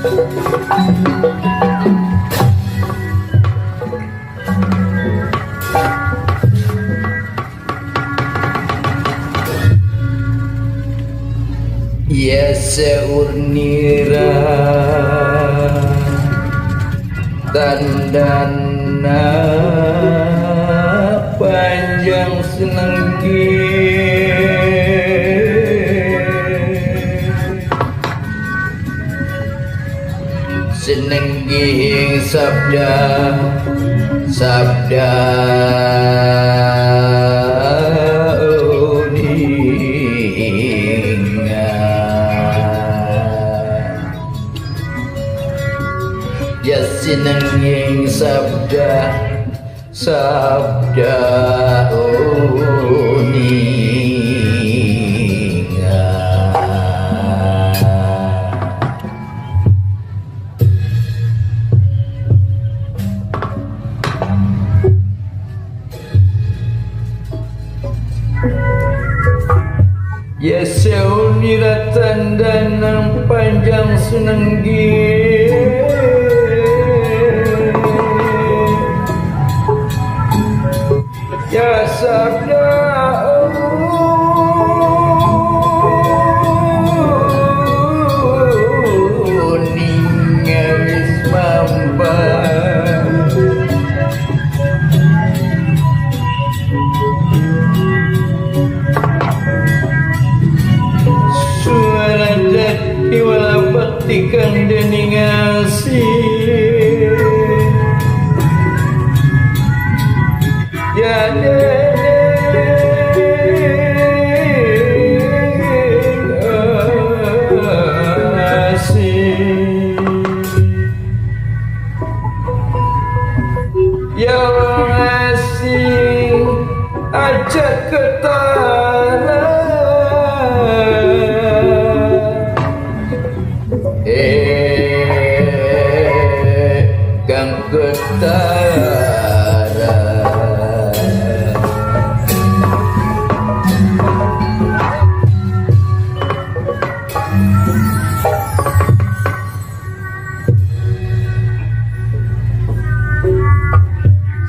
Ya seurnira tandana panjang senengki senenggih sabda sabda ya sinenging sabda sabda uninga ya seunira tandanang panjang senenggi ya sabda uninga wis mampan suara jati wala baktikan deningasi ya asing ajak ketara kang ketara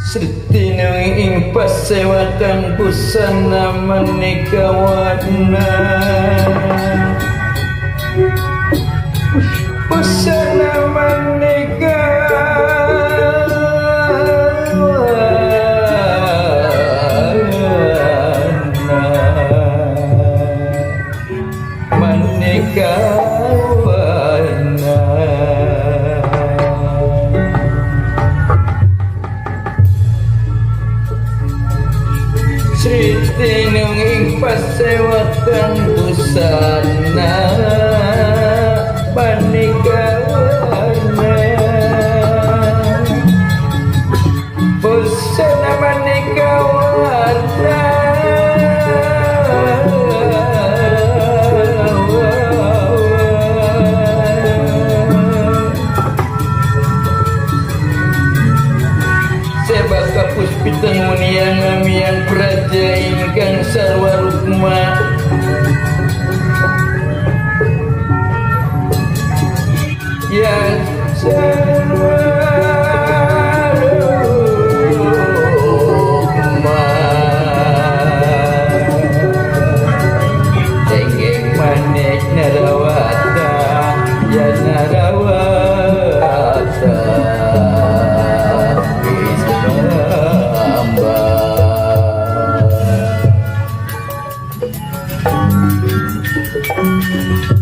Sritinu ing pasewakan busana maneka warna busana maneka warna maneka warna Sritinung ing pasewakan busana maneka warna busana maneka warna sebab kapuspitang muniang amiang praja ingkang sarwa rukma yang sarwa rukma tenggeng manik narawata ya narawata Thank you.